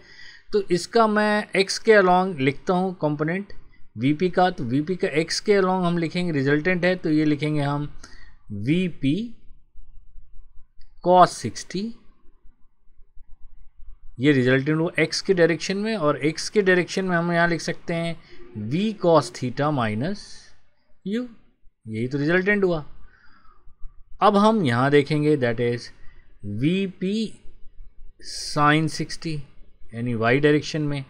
तो इसका मैं x के अलॉन्ग लिखता हूँ कंपोनेंट वीपी का। तो वीपी का x के अलॉन्ग हम लिखेंगे, रिजल्टेंट है तो ये लिखेंगे हम वीपी cos 60, ये रिजल्टेंट हो x के डायरेक्शन में, और x के डायरेक्शन में हम यहाँ लिख सकते हैं v cos theta minus u, यही तो रिजल्टेंट हुआ। अब हम यहाँ देखेंगे दैट इज vp sin 60, यानी y डायरेक्शन में।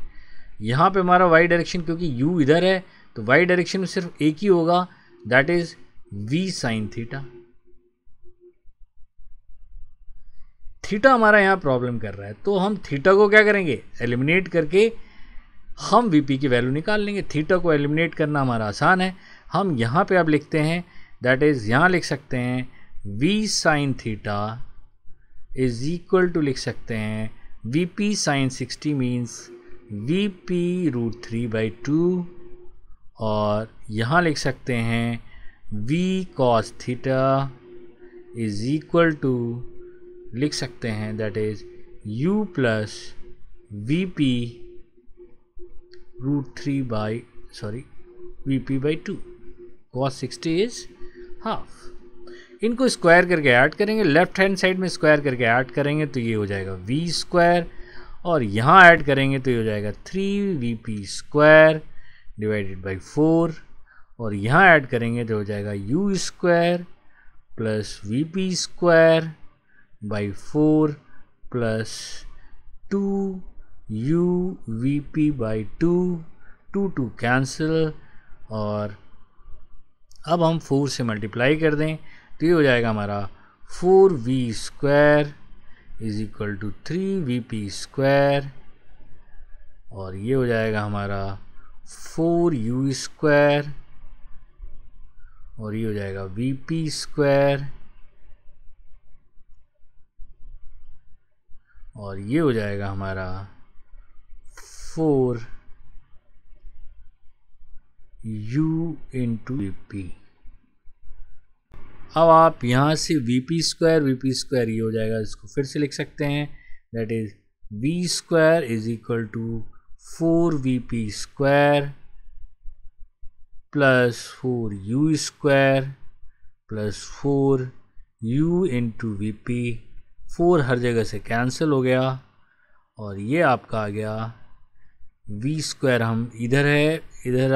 यहाँ पे हमारा y डायरेक्शन, क्योंकि u इधर है तो y डायरेक्शन में सिर्फ एक ही होगा, that is v sin theta. Theta हमारा यहाँ प्रॉब्लम कर रहा है, तो हम थीटा को क्या करेंगे, एलिमिनेट करके हम वीपी की वैल्यू निकाल लेंगे। थीटा को एलिमिनेट करना हमारा आसान है। हम यहाँ पे अब लिखते हैं दैट इज़, यहाँ लिख सकते हैं v sin theta is equal to, लिख सकते हैं vp sin 60 मीन्स vp √3/2, और यहाँ लिख सकते हैं v cos theta is equal to, लिख सकते हैं that is u plus vp √3/2 cos 60 is half. इनको स्क्वायर करके ऐड करेंगे, लेफ्ट हैंड साइड में स्क्वायर करके ऐड करेंगे तो ये हो जाएगा v स्क्वायर, और यहाँ ऐड करेंगे तो ये हो जाएगा 3vp स्क्वायर डिवाइडेड बाई 4, और यहाँ ऐड करेंगे तो हो जाएगा u square plus vp square by 4 plus 2u vp by 2 cancel, और अब हम 4 से मल्टीप्लाई कर दें तो ये हो जाएगा हमारा 4v square is equal to 3vp square, और ये हो जाएगा हमारा 4u स्क्वायर, और ये हो जाएगा vp स्क्वायर, और ये हो जाएगा हमारा 4u इंटू vp। अब आप यहाँ से vp स्क्वायर ये हो जाएगा, इसको फिर से लिख सकते हैं that is v square is equal to 4vp square plus 4u square plus 4u into vp। 4 हर जगह से कैंसिल हो गया, और ये आपका आ गया v स्क्वायर, हम इधर है, इधर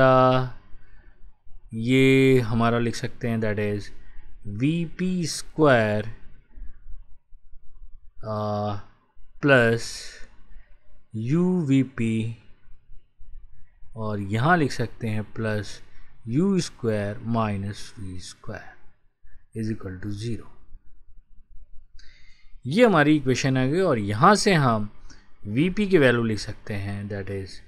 ये हमारा लिख सकते हैं that is vp square plus uvp, और यहाँ लिख सकते हैं plus u square minus v square is equal to 0। ये हमारी इक्वेशन आ गई, और यहाँ से हम vp की वैल्यू लिख सकते हैं that is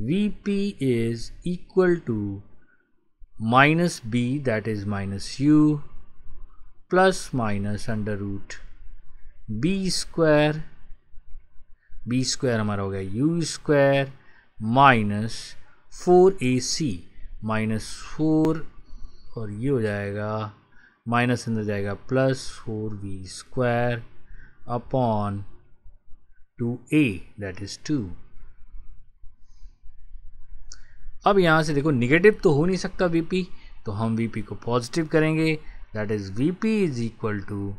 vp is equal to minus b that is minus u plus minus under root b square हमारा हो गया u square minus 4ac minus 4, और ये हो जाएगा माइनस अंदर जाएगा plus 4v square upon 2a that is 2। अब यहाँ से देखो निगेटिव तो हो नहीं सकता vp, तो हम vp को पॉजिटिव करेंगे, that is vp is equal to,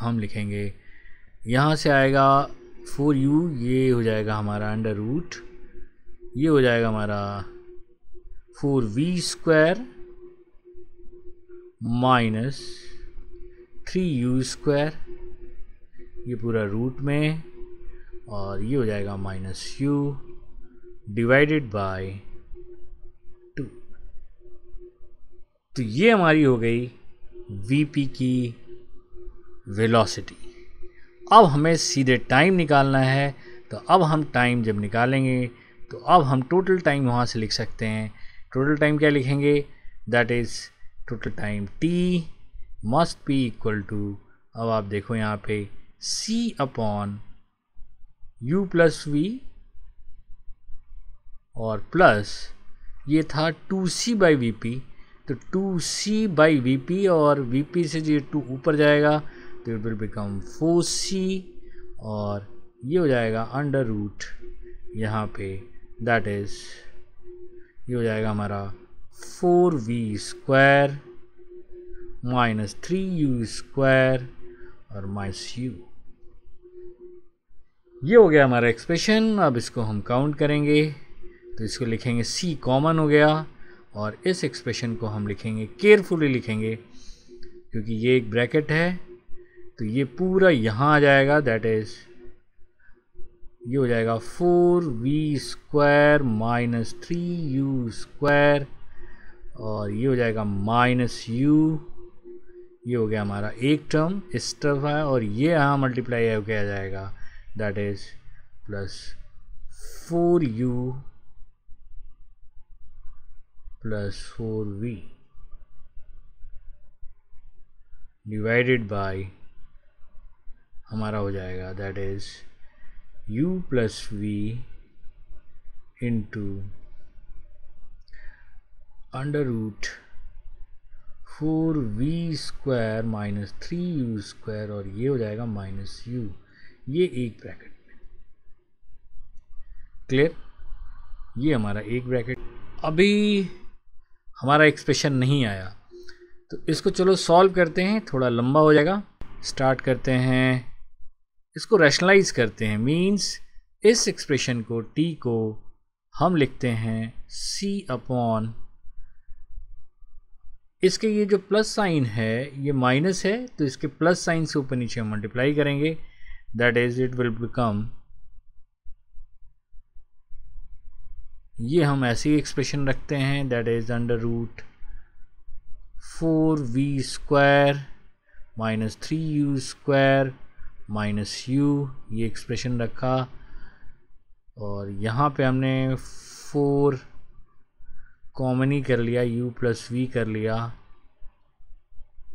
हम लिखेंगे यहाँ से आएगा 4u, ये हो जाएगा हमारा अंडर रूट, ये हो जाएगा हमारा 4v square minus 3u square, ये पूरा रूट में, और ये हो जाएगा माइनस u डिवाइडेड बाय 2। तो ये हमारी हो गई vp की वेलोसिटी। अब हमें सीधे टाइम निकालना है, तो अब हम टाइम जब निकालेंगे तो अब हम टोटल टाइम वहाँ से लिख सकते हैं। टोटल टाइम क्या लिखेंगे, that is total time t must be equal to, अब आप देखो यहाँ पे c upon u plus v और प्लस ये था 2c बाई वी पी, तो 2c बाई वी पी और वी पी से ये 2 ऊपर जाएगा तो इट विल बिकम 4c और ये हो जाएगा अंडर रूट यहाँ पे, दैट इज़ ये हो जाएगा हमारा 4v square minus 3u square और माइनस u। ये हो गया हमारा एक्सप्रेशन। अब इसको हम काउंट करेंगे तो इसको लिखेंगे c कॉमन हो गया और इस एक्सप्रेशन को हम लिखेंगे, केयरफुली लिखेंगे क्योंकि ये एक ब्रैकेट है, तो ये पूरा यहाँ आ जाएगा, दैट इज़ ये हो जाएगा 4v square minus 3u square और ये हो जाएगा माइनस u। ये हो गया हमारा एक टर्म इस तरफ है और ये यहाँ मल्टीप्लाई होकर आ जाएगा, that is plus 4u plus 4v divided by हमारा हो जाएगा, that is u plus v into under root 4v square minus 3u square और ये हो जाएगा माइनस u, ये एक ब्रैकेट में। क्लियर, ये हमारा एक ब्रैकेट। अभी हमारा एक्सप्रेशन नहीं आया तो इसको चलो सॉल्व करते हैं, थोड़ा लंबा हो जाएगा। स्टार्ट करते हैं, इसको रैशनलाइज करते हैं, मीन्स इस एक्सप्रेशन को t को हम लिखते हैं c अपॉन, इसके ये जो प्लस साइन है ये माइनस है तो इसके प्लस साइन से ऊपर नीचे हम मल्टीप्लाई करेंगे, that is it will become, ये हम ऐसी एक्सप्रेशन रखते हैं, that is under root 4v square minus 3u square minus u, ये एक्सप्रेशन रखा और यहाँ पे हमने 4 कॉमन ही कर लिया, u प्लस v कर लिया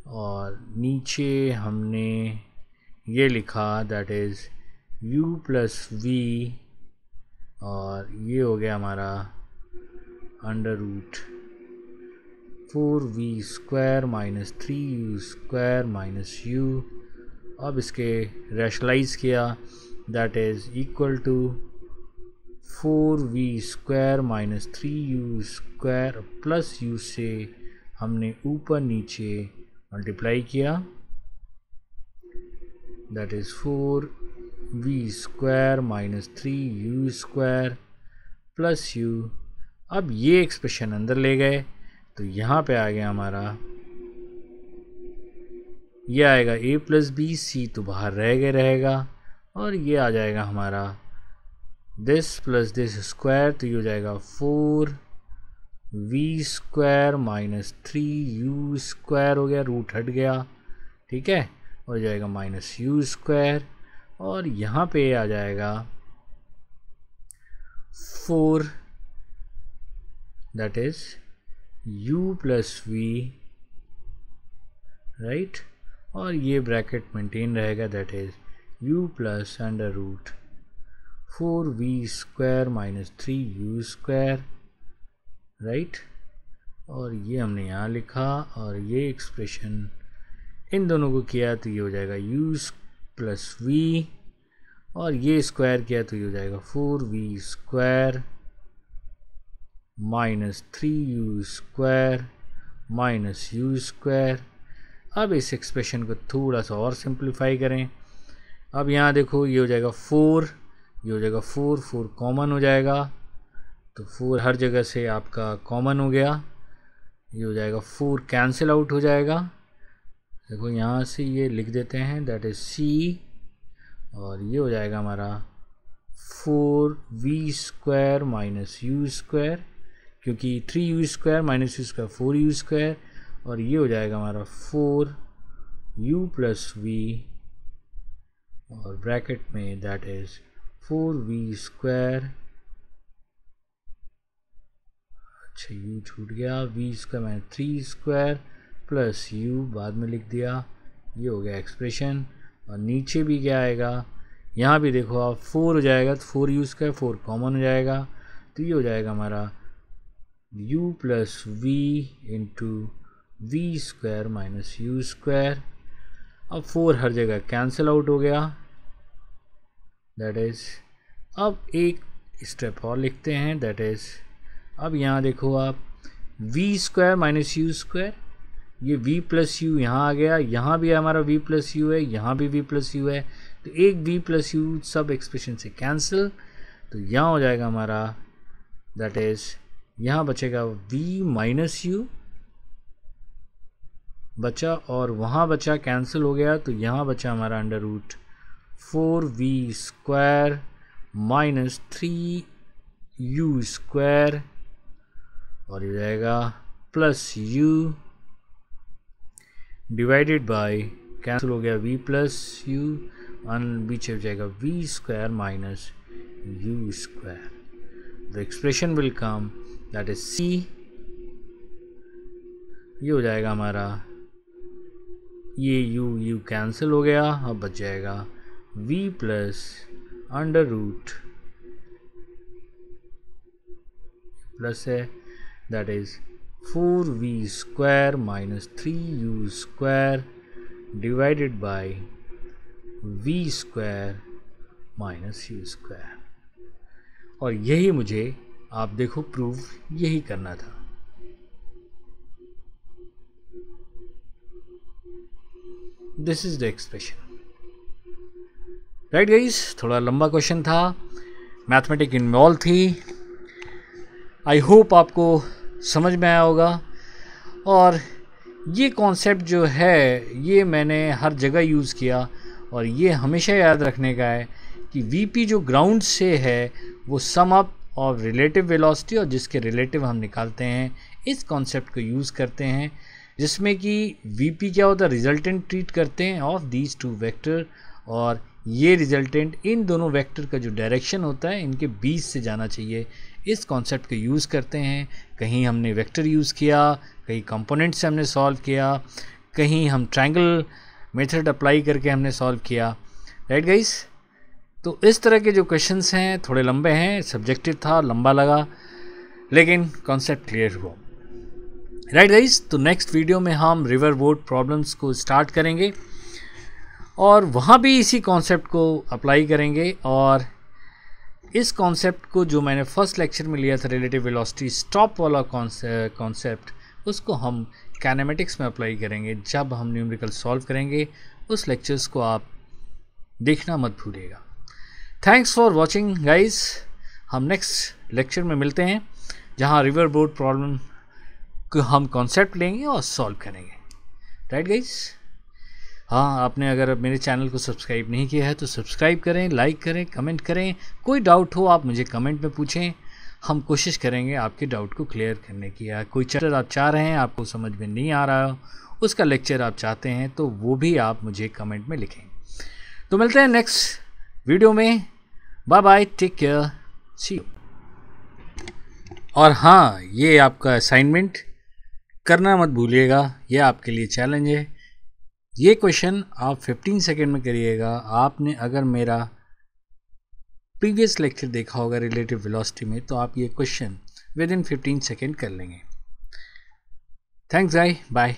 और नीचे हमने ये लिखा, that is u plus v और ये हो गया हमारा under root 4v square minus 3u square minus u। अब इसके रैशनलाइज किया, that is equal to 4v square minus 3u square plus u से हमने ऊपर नीचे मल्टीप्लाई किया, that is 4v square minus 3u square plus u। अब ये एक्सप्रेशन अंदर ले गए तो यहाँ पे आ गया हमारा, ये आएगा a प्लस बी, c तो बाहर रहेगा और ये आ जाएगा हमारा दिस प्लस दिस स्क्वायर, तो ये हो जाएगा 4v square minus 3u square हो गया, रूट हट गया, ठीक है, हो जाएगा माइनस u स्क्वायर और यहाँ पे आ जाएगा 4 that is u plus v, right, और ये ब्रैकेट मेंटेन रहेगा, that is u plus under root 4v square minus 3u square, right, और ये हमने यहाँ लिखा और ये एक्सप्रेशन इन दोनों को किया तो ये हो जाएगा u प्लस v और ये स्क्वायर किया तो ये हो जाएगा 4v square minus 3u square minus u square. अब इस एक्सप्रेशन को थोड़ा सा और सिंप्लीफाई करें। अब यहाँ देखो ये हो जाएगा 4, ये हो जाएगा 4, 4 कॉमन हो जाएगा तो 4 हर जगह से आपका कॉमन हो गया, ये हो जाएगा 4 कैंसिल आउट हो जाएगा। देखो यहाँ से ये लिख देते हैं, दैट इज c और ये हो जाएगा हमारा 4v square minus u square, क्योंकि 3u square minus u square 4u square, और ये हो जाएगा हमारा 4u प्लस v और ब्रैकेट में दैट इज 4v², अच्छा u छूट गया, v² मैंने 3² प्लस u बाद में लिख दिया, ये हो गया एक्सप्रेशन। और नीचे भी क्या आएगा, यहाँ भी देखो आप 4 हो जाएगा तो 4u², 4 कॉमन हो जाएगा तो ये हो जाएगा हमारा u plus v into v² minus u²। अब 4 हर जगह कैंसिल आउट हो गया, दैट इज़ अब एक स्टेप और लिखते हैं, दैट इज़ अब यहाँ देखो आप v² माइनस u², ये v प्लस यू यहाँ आ गया, यहाँ भी हमारा v प्लस यू है, यहाँ भी v प्लस यू है, तो एक v प्लस यू सब एक्सप्रेशन से कैंसिल, तो यहाँ हो जाएगा हमारा दैट इज़ यहाँ बचेगा v माइनस यू बचा और वहाँ बचा कैंसिल हो गया, तो यहाँ बचा हमारा under root 4v² minus 3u² और ये जाएगा plus u divided by cancel हो गया v प्लस यू, पीछे हो जाएगा v² minus u²। The expression will come that is c, ये हो जाएगा हमारा, ये u कैंसिल हो गया, अब बच जाएगा v plus under root plus है that is 4v² minus 3u² divided by v² minus u²। और यही मुझे आप देखो प्रूव यही करना था। This is the expression, right guys. थोड़ा लंबा क्वेश्चन था, मैथमेटिक इन्वॉल्व थी, आई होप आपको समझ में आया होगा। और ये कॉन्सेप्ट जो है ये मैंने हर जगह यूज़ किया, और ये हमेशा याद रखने का है कि वीपी जो ग्राउंड से है वो sum up of relative velocity, और जिसके रिलेटिव हम निकालते हैं इस कॉन्सेप्ट को यूज़ करते हैं, जिसमें कि वीपी क्या होता है, रिजल्टेंट ट्रीट करते हैं ऑफ दीज टू वेक्टर, और ये रिजल्टेंट इन दोनों वेक्टर का जो डायरेक्शन होता है इनके बीच से जाना चाहिए, इस कॉन्सेप्ट को यूज़ करते हैं। कहीं हमने वेक्टर यूज़ किया, कहीं कंपोनेंट से हमने सॉल्व किया, कहीं हम ट्रायंगल मेथड अप्लाई करके हमने सॉल्व किया, राइट गाइस। तो इस तरह के जो क्वेश्चंस हैं थोड़े लंबे हैं, सब्जेक्टिव था, लंबा लगा, लेकिन कॉन्सेप्ट क्लियर हुआ, राइट गाइस। तो नेक्स्ट वीडियो में हम रिवर बोर्ड प्रॉब्लम्स को स्टार्ट करेंगे और वहाँ भी इसी कॉन्सेप्ट को अप्लाई करेंगे, और इस कॉन्सेप्ट को जो मैंने फर्स्ट लेक्चर में लिया था रिलेटिव वेलोसिटी स्टॉप वाला कॉन्सेप्ट, उसको हम काइनेमेटिक्स में अप्लाई करेंगे जब हम न्यूमेरिकल सॉल्व करेंगे। उस लेक्चर्स को आप देखना मत भूलिएगा। थैंक्स फॉर वॉचिंग गाइस, हम नेक्स्ट लेक्चर में मिलते हैं जहाँ रिवर बोर्ड प्रॉब्लम को हम कॉन्सेप्ट लेंगे और सॉल्व करेंगे, राइट गाइस। हाँ, आपने अगर मेरे चैनल को सब्सक्राइब नहीं किया है तो सब्सक्राइब करें, लाइक करें, कमेंट करें। कोई डाउट हो आप मुझे कमेंट में पूछें, हम कोशिश करेंगे आपके डाउट को क्लियर करने की। या कोई चैप्टर आप चाह रहे हैं, आपको समझ में नहीं आ रहा हो, उसका लेक्चर आप चाहते हैं, तो वो भी आप मुझे कमेंट में लिखें। तो मिलते हैं नेक्स्ट वीडियो में, bye bye, take care, see you. और हाँ, ये आपका असाइनमेंट करना मत भूलिएगा, ये आपके लिए चैलेंज है। ये क्वेश्चन आप 15 सेकेंड में करिएगा। आपने अगर मेरा प्रीवियस लेक्चर देखा होगा रिलेटिव वेलोसिटी में, तो आप ये क्वेश्चन विद इन 15 सेकेंड कर लेंगे। Thanks guys, bye.